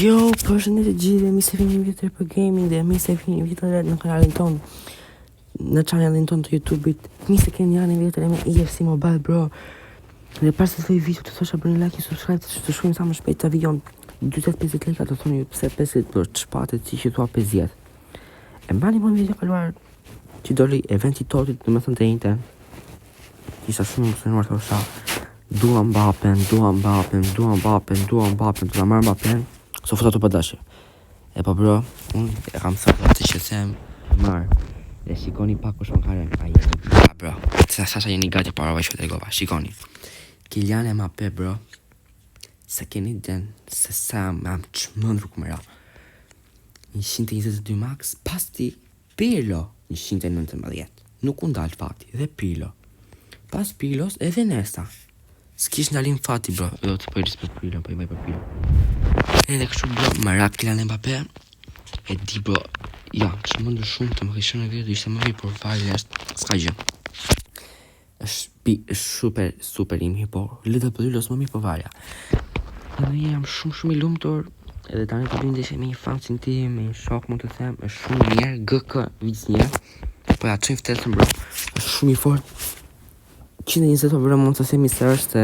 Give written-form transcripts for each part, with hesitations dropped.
Jo, përshëndetje gjithë, mi se vini një vjetër për gaming dhe mi se vini një vjetër në kanalin ton, në channelin ton të YouTube-it. Mi se keni janë një vjetër e me EFC Mobile, bro. Dhe pas të thoi video të thosha për një like i subscribe të shkojmë sa më shpejt të videon 20-50 leka të thoni ju pse 50 për të shpatet si që thua 50. E mba një video kaluar që doli eventi totit dhe më thënë të inte. Isha shumë më sënuar të thosha dua Mbappen, të la marrë Mbappen. So foto të përdashe. E po bro, unë e kam thënë të që them marë. Dhe shikoni pak është më karen. Aja, bro. Sasha jeni gati para vaj që të regova. Shikoni. Kylian Mbappé, bro. Se keni den, se sa am çmendur ku më ra. 122 max, pasti Pirlo 119. Nuk u ndal fati, dhe Pirlo. Pas Pirlos edhe Nesta. S'kish ndalim fati, bro. Do të po i rispet Pirlo, po i vaj për Pirlo. Edhe kështu, bro, më rak Kylian Mbappé. E di, bro, ja, çmendur shumë të më kishën në vjetë, ishte më vi, por fali është, s'ka gjë. është super im po lidhe pëllilos më mi po varja. Edhe jam shumë i lumtur. Edhe tani të bindeshe me një fansin ti, me një shok mund të them, është shumë mirë, GK, vitës një. Po ja, qënë ftesën, bro, është shumë i fort. 120 bro, mund të themi se është,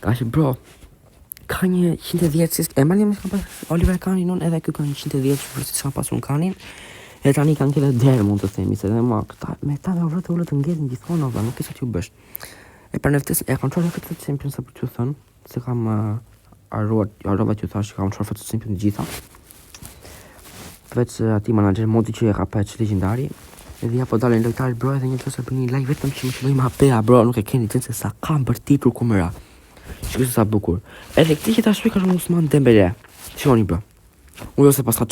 ka që, bro, ka një 110, e mali më s'kam pas Oliver Kanin unë, edhe kjo ka një 110 që përsi s'kam pas unë Kanin. E tani kanë tjede derë mund të themi, se dhe mua, me ta me vrët e ullët të ngezin gjithmonë, nuk e sa t'ju bësh. E për neftes, e kam qërë këtë të Champions, sa për t'ju thënë, se kam arrova t'ju thash, kam qërë këtë të Champions gjitha. Veç ati manager modi që e ka pa e që legendari, edhe ja po dalin lojtarë, bro, edhe një të sërë për një like vetëm që më qëlloj Mbappéa, bro, nuk e keni të se sa kam bërtitur ku mëra. Shkë se sa bukur. Edhe këti që ta shpik është Ousmane Dembélé. Shoni, bro. Ujo se pas ka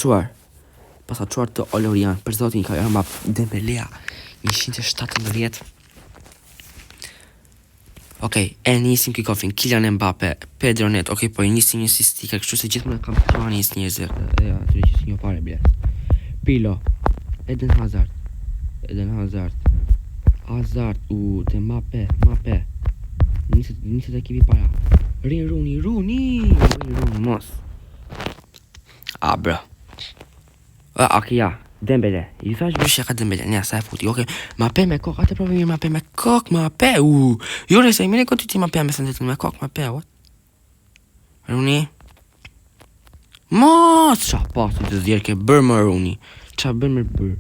quar të Olorian. Për zotin ka jarë Dembélea 117. Okej, e nisim kikofin. Kylian Mbappé, Pedro Neto. Okej, po e nisim një sistike. Kështu se gjithë më kam përtuar njës njëzër. E ja, të reqis një pare, ble. Pirlo. Eden Hazard. Te Mbappé. Nisët e kipi para. Rooney, mos. Bro. Okej, ja. Dembélé. I thash bëshja ka Dembélé. Nja, sa e futi. Okej. Mbappé me kok. Ate provi mirë Mbappé me kok. Jure se i mire këtë ti Mbappé me sëndetin me kok. Mbappé, what? Rooney. Mos. Qa pasi të zjerë ke bërë më Rooney. Qa bërë më bërë.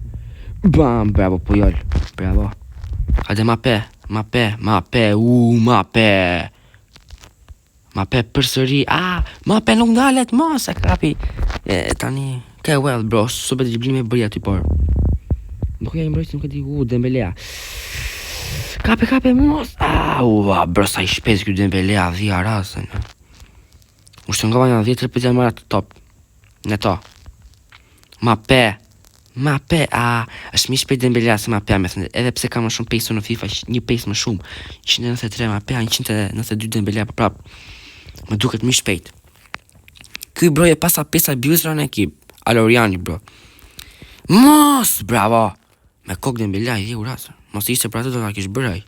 Bam, bravo, pojol. Bravo. Hajde Mbappé. Mbappé përsëri. Mbappé nuk ndalet, mos e kapi. Tani, ke well, bro, super të gjibli me bërja ty, por. Nuk ja i mbrojtë, nuk e di, Dembélea. Kape, mos. Bro, sa i shpes kjo Dembélea, dhja rasën. U shtë nga 10 repetja mëra të top. Në to. Mbappé, është mi shpejt Dembélea se Mbappé me thënë, edhe pse ka më shumë pace në FIFA, një pace më shumë, 193 Mbappé, 192 Dembélea, për prap, më duket mi shpejt. Kuj bro e pasa pesa abuse në ekip, Aloriani bro. Mos, bravo, me kok Dembélea i dhe urasër, mos ishte për atë do ta kish bëraj,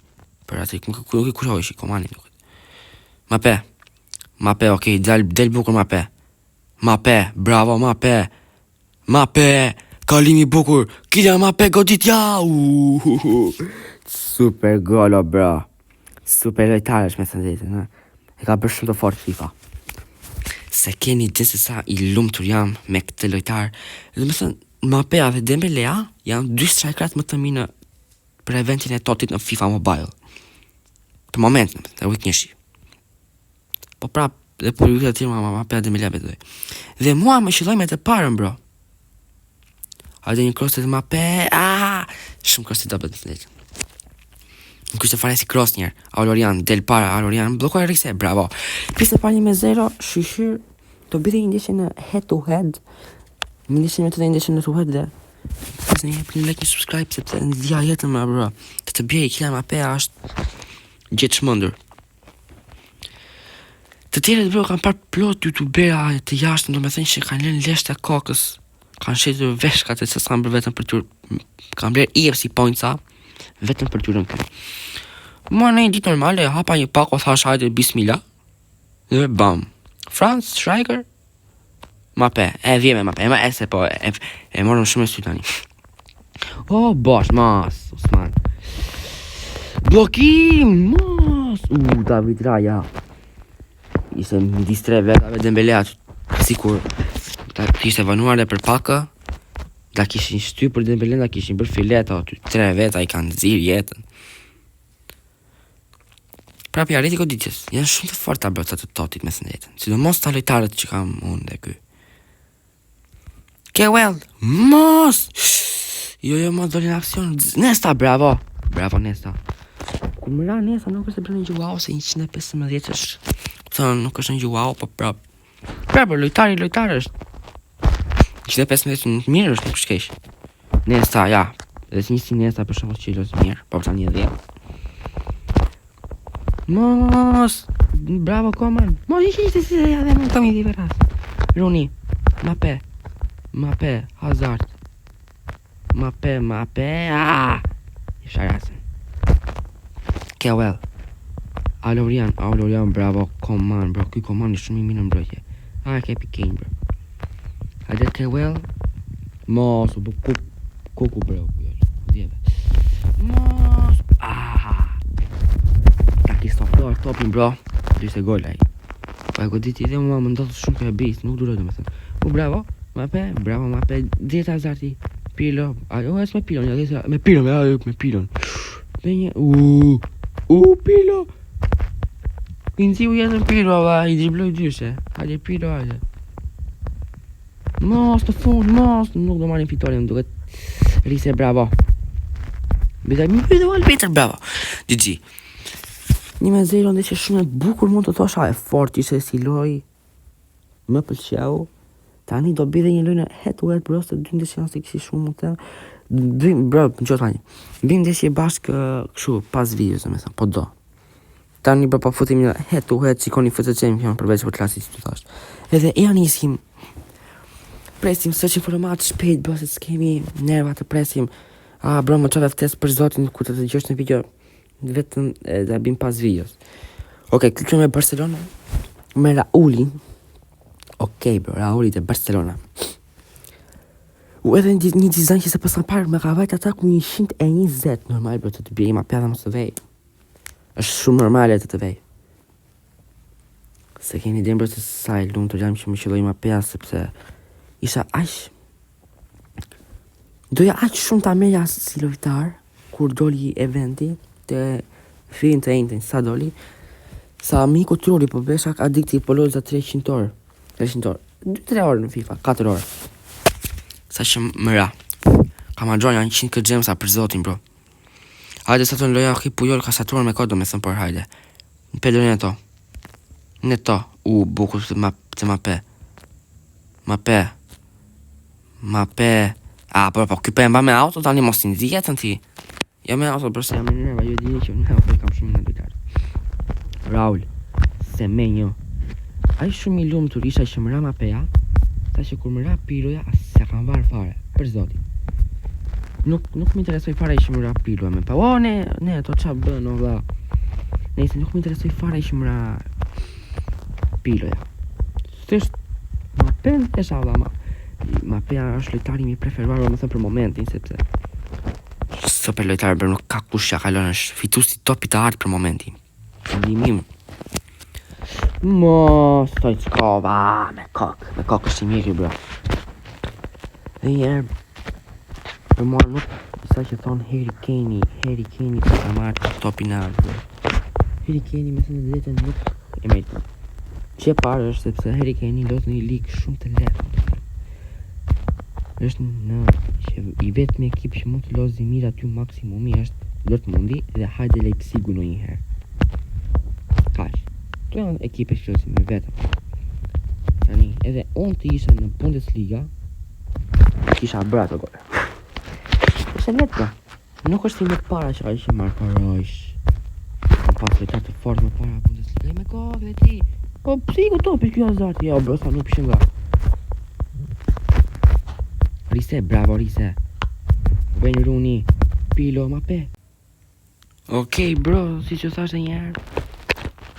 për atë, nuk i kuroj shi, komani nuk. Mbappé, okej, del bukur Mbappé, bravo Mbappé, kalimi bukur, Kylian Mbappé godit ja. Super golo, bro. Super lojtarësh me thëndetin, e ka bërë shumë të fort FIFA. Se keni gjithë sa i lumtur jam me këtë lojtar. Dhe me thënë, Mbappé dhe Dembélea janë 2 strikerat më të minë për eventin e totit në FIFA Mobile. Për moment, dhe ujtë njëshi. Po prap, dhe për ujtë të tjërë Mbappé dhe Dembélea betoj. Dhe mua më shiloj me të parën, bro. Hajde një cross të Mbappé, shumë cross të dobet në letë. Nuk është të fare si cross njerë, Alorian, del para, Alorian, blokoj rikse, bravo. Piste par 1-0, shishir, të bide një ndeshje në head to head, një ndeshje në të dhe ndeshje në to head dhe, pësë një për një like një subscribe, se të në dhja jetën më, bro, të bje i Kylian Mbappé është gjithë shmëndur. Të tjeret, bro, kam parë plot youtubera të jashtën, do me thënë që kanë lënë lesht e kokës, kanë shetur veshkat e se s'kam bërë vetëm për tjur, kam bërë EFC pointsa, vetëm për tjurën këtë. Mua në një ditë normale, hapa një pako, thash hajde bismillah, dhe bam. Franz Schreiger, Mape, vjeme Mape, e se po, e morëm shumë e sy tani. Oh, bosh, mas, Osman. Blokim, mas. David Raja. Ishte midis 3 vetave Dembele aty, sikur ta kishte vanuar e për pakë. Da kishin shtyr për Dembele, da kishin bërë fileta aty, 3 veta i kanë zirë jetën. Prapi Atletico ditës, janë shumë të forta brota të Totit me sëndetin, sidomos ta lojtarët që kam unë dhe ky. Kewell, mos! Jo, mos doli në aksion. Nesta, bravo! Bravo, Nesta. Kur më ra Nesta, nuk është e bërë një Joao se 115 është. Thënë, nuk është një Joao, po prap. Prapë, lojtari është. 115 mirë është, nuk shkesh. Nesta, ja. Dhe si njësi Nesta për shumë që i losë mirë, po përsa një 10. Mos! Bravo, Koman! Mos, ishte si dhe më kam i diveras. Rooney, Mape, Hazard. Mape, Sharasën. Kewell. Alorian, bravo, Koman, bro. Ky Koman është shumë i mirë në mbrojtje. Kepi Kane, bro. Hajde Kewell. Mos, bu kuku, bro. Djeve. Mos! Taki stoptor topin, bro. Ishte gol ai. Po e goditi dhe mua më ndodhë shumë për e bis, nuk duroj domethënë. Bravo, Mape, Dieta Hazardi, Pirlo, es me Pirlo, me Pirlo. Dhe një, Pirlo. Pinci u jetën Pirlo, i dribloj dyshe. Hajde Pirlo, hajde. Mos të fund, nuk do marrin fitoren, duket. Rise, bravo. Peter, bravo. GG. 1-0 ndeshje shumë e bukur, mund të thosha e fort, ishte si loj. Më pëlqeu. Tani do bide një lojnë head to head, bro, se 2 ndeshje janë se kështu shumë mund të. Bro, më tani. Bim ndeshje bashkë kështu pas videos, domethënë, po do. Tani bro, po futim një head to head, shikoni FC Champion përveç për klasi që tu thash. Edhe ja nisim. Presim së që format shpejt, bro, se s'kemi nerva të presim. Bro, më çove ftesë për zotin ku të dëgjosh në video. Vetëm da bim pas videos. Okej, klikëm me Barcelona. Me Raulin. Okej, bro, Rauli të Barcelona. Edhe një dizajn që se pësën parë me ka vajt ataku 120. Normal, bro, të bje ima pjada mos të vej. është shumë normale të vej. Se keni idem, bro, se sa e lumë të gjam që më qëlloj ma pja, sepse isha aq. Doja aq shumë ta merja si lojtar, kur doli eventi, të fin të ejnëtin, sa doli, sa miku truri, po besha adikti po lojt za 300 orë. 2-3 orë në FIFA, 4 orë. Sa që më ra. Ka ma gjonja 100 këtë gjemsa për zotin, bro. Hajde sa të në loja ki Pujol ka satuar me kodo me thëmë, por hajde. Në pedër në to. Në to. Buku të Mape. Mape. Po këpë e mba me auto, tani mos të nëzijet në ti. Ja me auto, bro, se jam në nerva, jo di që në auto, kam shumë në dojtarë. Raul. Semenyo. Ai shumë i lumë të risha që më ra Mapeja, sa që kur më ra Piroja, se kam varë fare, për zotin. Nuk më interesoj fare që më ra Piroja me pa. Ne, to qa bënë, o vla. Nëjse, nuk më interesoj fare që më ra Piroja. Së është Mapen e shala, Mapeja është lojtari mi preferuar, më thëmë për momentin, sepse së për lojtarë bërë nuk ka kush që kalon, është fitusi topi të artë për momentin. Ndimim. Mos, Stojčkova, me kokë është i mirë, bro. Dhe njerë, për mua nuk, sa që thonë Harry Kane për ta marrë topin e artë, bro. Harry Kane me thënë drejtën nuk e meriton. Që e parë është sepse Harry Kane i lotë në i ligë shumë të lehtë. Është në që i vetë me ekip që mund të lozë mirë aty maksimumi është Dortmundi dhe hajde Leipzigu në njëherë. Kaq. Të janë ekipe që lozë me vetëm. Tani, edhe unë të isha në Bundesliga, kisha bërë ato gole. Është letë, bra. Nuk është i me para që ka ishe marë parojsh. Në pas lojtar të fort me para Bundesliga. Me kokë dhe ti. Po, pësi i ku topi kjo azarti? Ja, bro, sa nuk pëshim nga. Rise, bravo Rise. Wayne Rooney, Pirlo, Mape. Okej, bro, si që thashtë njerë.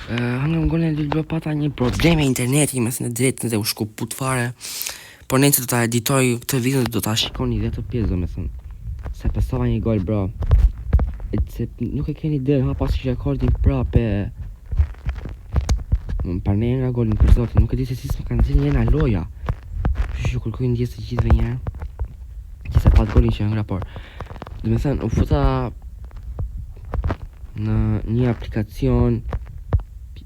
Nga më gëllën e dy pata një probleme interneti, mes në drejtë dhe u shku put fare. Por nëse do ta editoj këtë video do ta shikoni 10 pjesë domethënë. Se pesova një gol bro. Se nuk e keni ide, ha pas që rekordin prapë. Më parë nga golin për zotin, nuk e di se si s'më kanë zilë njena loja. Që kërkuj ndjesë të gjithve njerë. Që se pat golin që ngra, por dhe me thënë, u futa në një aplikacion,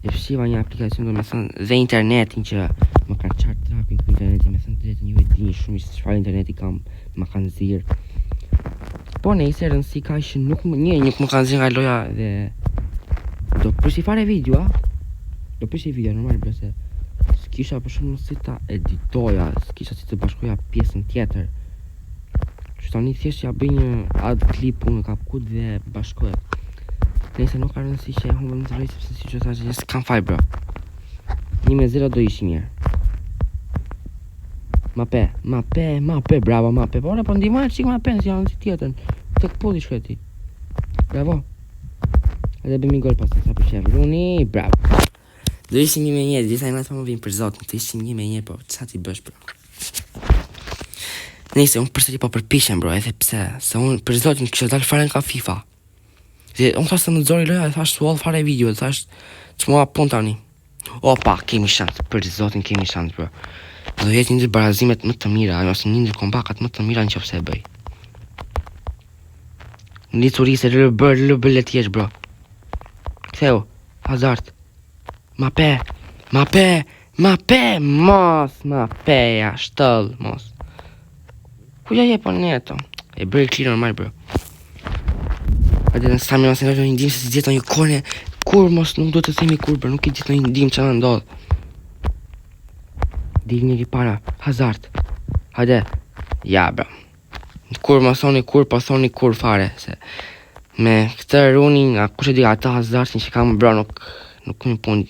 e fshiva një aplikacion dhe me thënë, dhe internetin që më kanë qartë trapin këtë internetin, me thënë të jetë një e dini shumë që çfarë interneti kam, më kanë zirë. Po ne i se rëndësi ka që nuk më kanë zirë nga loja dhe do përshi fare video, do përshi video normal bro se s'kisha për shumë si ta editoja, s'kisha si të bashkoja pjesën tjetër. Që tani thjesht ja bëj një ad clip unë kapkut dhe bashkoja. Nëse nuk ka rëndësi që e humbëm të rejtë, sepse si që thashtë që s'kam faj bro. 1-0 do ishi mirë. Mape, bravo Mape. Por e po ndihmoj çik Mape, si janë si tjetën. Tek pulli shkreti. Bravo. Edhe bëmi gol pas sa për shef. Runi, bravo. Do ishim 1-1, disa i më vin për zotin, të ishim 1-1, po ç'a ti bësh bro. Nëse unë përsëri po përpiqem bro, edhe pse, se unë për zotin kisha dal fare nga FIFA. Dhe unë thashtë të më zori loja, dhe thashtë suall fare video, dhe thashtë që mua pun tani. Opa, kemi shansë, për zotin kemi shansë bro. Do jetë një ndër barazimet më të mira, ose një ndër kombakat më të mira në qofse e bëj. Në lituri se lë letjesh bro. Ktheu, Hazard. Mape, mos, Mapeja, shtëll, mos. Ku ja je po neto? E bërë clear normal bro. Hajde në sami mos e nga një ndim se si gjithë një kone. Kur mos nuk do të themi kur bro, nuk i gjithë një ndim që në ndodhë. Dil njëri para, Hazard. Hajde, ja bro. Kur mos thoni kur, po thoni kur fare. Se me këtë runin, a kush e di ata Hazardin që kam bro, nuk një pun.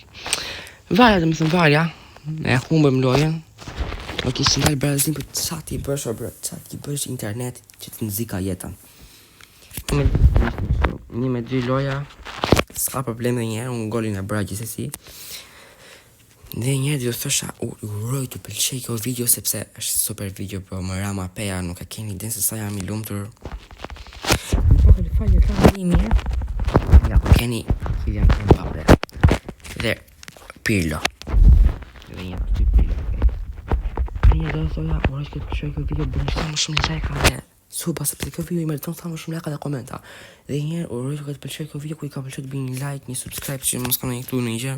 Varja dhe më thëmë varja, e humbëm lojen. Nuk ishtë nga Brazil për qa ti bësh o bro, qa ti bësh internetit që të nëzika jetën. 1-2 loja, s'ka probleme dhe njerë, unë golin e bëra gjithsesi. Dhe njerë dhe thosha, uroj të pëlqej kjo video sepse është super video bro, më rama peja, nuk e keni den se sa jam i lumtur. Më po këllë falje ka një mirë. Ja, po keni, Kylian Mbappé. Dhe Pirlo. Dhe një të Pirlo. Një dhe thoja, uroj që të pëlqej kjo video, bërë sa më shumë like dhe suba, sepse kjo video i meriton sa më shumë like dhe komenta. Dhe njerë, uroj që të pëlqej kjo video, ku i ka pëlqej të bëj një like, një subscribe që mos kam në këtu në një gjë.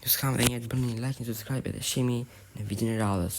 Ju s'kam dhe njerë të bëni një like, një subscribe edhe shemi në videon e radhës.